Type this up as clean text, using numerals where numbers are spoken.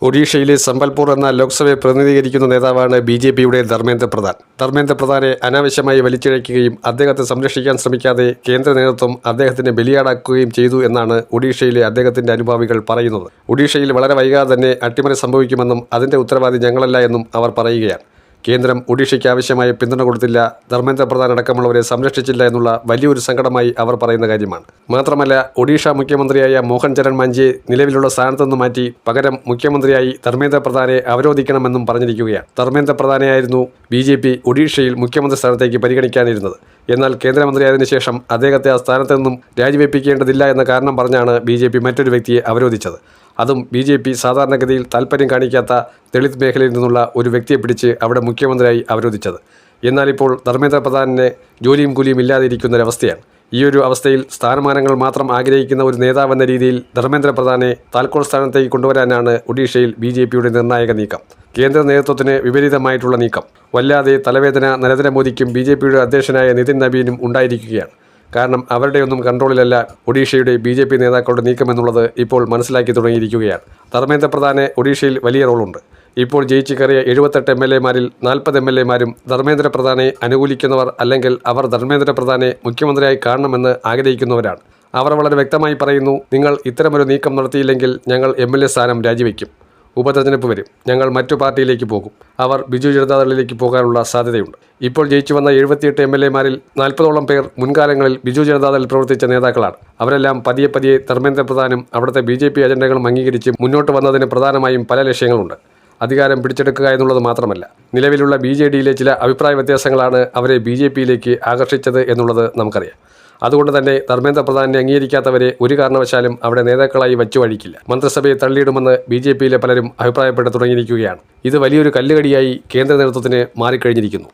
ഒഡീഷയിലെ സംബൽപൂർ എന്ന ലോക്സഭയെ പ്രതിനിധീകരിക്കുന്ന നേതാവാണ് ബി.ജെ.പിയുടെ ധർമ്മേന്ദ്ര പ്രധാൻ. ധർമ്മേന്ദ്ര പ്രധാനെ അനാവശ്യമായി വലിച്ചിഴയ്ക്കുകയും അദ്ദേഹത്തെ സംരക്ഷിക്കാൻ ശ്രമിക്കാതെ കേന്ദ്ര നേതൃത്വം അദ്ദേഹത്തിന് ബലിയാടാക്കുകയും ചെയ്തു എന്നാണ് ഒഡീഷയിലെ അദ്ദേഹത്തിന്റെ അനുഭാവികൾ പറയുന്നത്. ഒഡീഷയിൽ വളരെ വൈകാതെ തന്നെ അട്ടിമറി സംഭവിക്കുമെന്നും അതിന്റെ ഉത്തരവാദി ഞങ്ങളല്ല എന്നും അവർ പറയുകയാണ്. കേന്ദ്രം ഒഡീഷയ്ക്ക് ആവശ്യമായ പിന്തുണ കൊടുത്തില്ല, ധർമ്മേന്ദ്ര പ്രധാൻ അടക്കമുള്ളവരെ സംരക്ഷിച്ചില്ല എന്നുള്ള വലിയൊരു സങ്കടമായി അവർ പറയുന്ന കാര്യമാണ്. മാത്രമല്ല, ഒഡീഷ മുഖ്യമന്ത്രിയായ മോഹൻ ചരൺ മാഞ്ചിയെ നിലവിലുള്ള സ്ഥാനത്തുനിന്ന് മാറ്റി പകരം മുഖ്യമന്ത്രിയായി ധർമ്മേന്ദ്ര പ്രധാനെ അവരോധിക്കണമെന്നും പറഞ്ഞിരിക്കുകയാണ്. ധർമ്മേന്ദ്ര പ്രധാനെയായിരുന്നു ബി.ജെ.പി. ഒഡീഷയിൽ മുഖ്യമന്ത്രി സ്ഥാനത്തേക്ക് പരിഗണിക്കാനിരുന്നത്. എന്നാൽ കേന്ദ്രമന്ത്രിയായതിനു ശേഷം അദ്ദേഹത്തെ ആ സ്ഥാനത്ത് നിന്നും രാജിവെപ്പിക്കേണ്ടതില്ല എന്ന കാരണം പറഞ്ഞാണ് ബി.ജെ.പി. മറ്റൊരു വ്യക്തിയെ അവരോധിച്ചത്. അതും ബി.ജെ.പി. സാധാരണഗതിയിൽ താൽപ്പര്യം കാണിക്കാത്ത ദളിത് മേഖലയിൽ നിന്നുള്ള ഒരു വ്യക്തിയെ പിടിച്ച് അവിടെ മുഖ്യമന്ത്രിയായി അവരോധിച്ചത്. എന്നാൽ ഇപ്പോൾ ധർമ്മേന്ദ്ര പ്രധാനിന് ജോലിയും കൂലിയും ഇല്ലാതിരിക്കുന്നൊരവസ്ഥയാണ്. ഈയൊരു അവസ്ഥയിൽ സ്ഥാനമാനങ്ങൾ മാത്രം ആഗ്രഹിക്കുന്ന ഒരു നേതാവെന്ന രീതിയിൽ ധർമ്മേന്ദ്ര പ്രധാനെ താൽക്കോൽ സ്ഥാനത്തേക്ക് കൊണ്ടുവരാനാണ് ഒഡീഷയിൽ ബി.ജെ.പിയുടെ നിർണായക നീക്കം. കേന്ദ്ര നേതൃത്വത്തിന് വിപരീതമായിട്ടുള്ള നീക്കം. വല്ലാതെ തലവേദന നരേന്ദ്രമോദിക്കും ബി.ജെ.പിയുടെ അധ്യക്ഷനായ നിതിൻ നബീനും ഉണ്ടായിരിക്കുകയാണ്. കാരണം അവരുടെയൊന്നും കൺട്രോളിലല്ല ഒഡീഷയുടെ ബി.ജെ.പി. നേതാക്കളുടെ നീക്കമെന്നുള്ളത് ഇപ്പോൾ മനസ്സിലാക്കി തുടങ്ങിയിരിക്കുകയാണ്. ധർമ്മേന്ദ്ര പ്രധാന് ഒഡീഷയിൽ വലിയ റോളുണ്ട്. ഇപ്പോൾ ജയിച്ചു കയറിയ 78 MLA-മാരിൽ 40 MLA-മാരും ധർമ്മേന്ദ്ര പ്രധാനെ അനുകൂലിക്കുന്നവർ, അല്ലെങ്കിൽ അവർ ധർമ്മേന്ദ്ര പ്രധാനെ മുഖ്യമന്ത്രിയായി കാണണമെന്ന് ആഗ്രഹിക്കുന്നവരാണ്. അവർ വളരെ വ്യക്തമായി പറയുന്നു, നിങ്ങൾ ഇത്തരമൊരു നീക്കം നടത്തിയില്ലെങ്കിൽ ഞങ്ങൾ MLA സ്ഥാനം രാജിവെക്കും, ഉപതെരഞ്ഞെടുപ്പ് വരും, ഞങ്ങൾ മറ്റു പാർട്ടിയിലേക്ക് പോകും. അവർ ബിജു ജനതാദളിലേക്ക് പോകാനുള്ള സാധ്യതയുണ്ട്. ഇപ്പോൾ ജയിച്ചു വന്ന 78 MLA-മാരിൽ 40ഓളം പേർ മുൻകാലങ്ങളിൽ ബിജു ജനതാദളിൽ പ്രവർത്തിച്ച നേതാക്കളാണ്. അവരെല്ലാം പതിയെ ധർമ്മേന്ദ്ര പ്രധാനും അവിടുത്തെ ബി.ജെ.പി. അജണ്ടകളും അംഗീകരിച്ച് മുന്നോട്ട് വന്നതിന് പ്രധാനമായും പല ലക്ഷ്യങ്ങളുണ്ട്. അധികാരം പിടിച്ചെടുക്കുക എന്നുള്ളത് മാത്രമല്ല, നിലവിലുള്ള ബി.ജെ.ഡിയിലെ ചില അഭിപ്രായ വ്യത്യാസങ്ങളാണ് അവരെ ബി.ജെ.പിയിലേക്ക് ആകർഷിച്ചത് എന്നുള്ളത് നമുക്കറിയാം. അതുകൊണ്ട് തന്നെ ധർമ്മേന്ദ്ര പ്രധാനെ അംഗീകരിക്കാത്തവരെ ഒരു കാരണവശാലും അവിടെ നേതാക്കളായി വച്ചു വഴിക്കില്ല. മന്ത്രിസഭയെ തള്ളിയിടുമെന്ന് ബി.ജെ.പിയിലെ പലരും അഭിപ്രായപ്പെട്ടു തുടങ്ങിയിരിക്കുകയാണ്. ഇത് വലിയൊരു കല്ലുകടിയായി കേന്ദ്ര നേതൃത്വത്തിന് മാറിക്കഴിഞ്ഞിരിക്കുന്നു.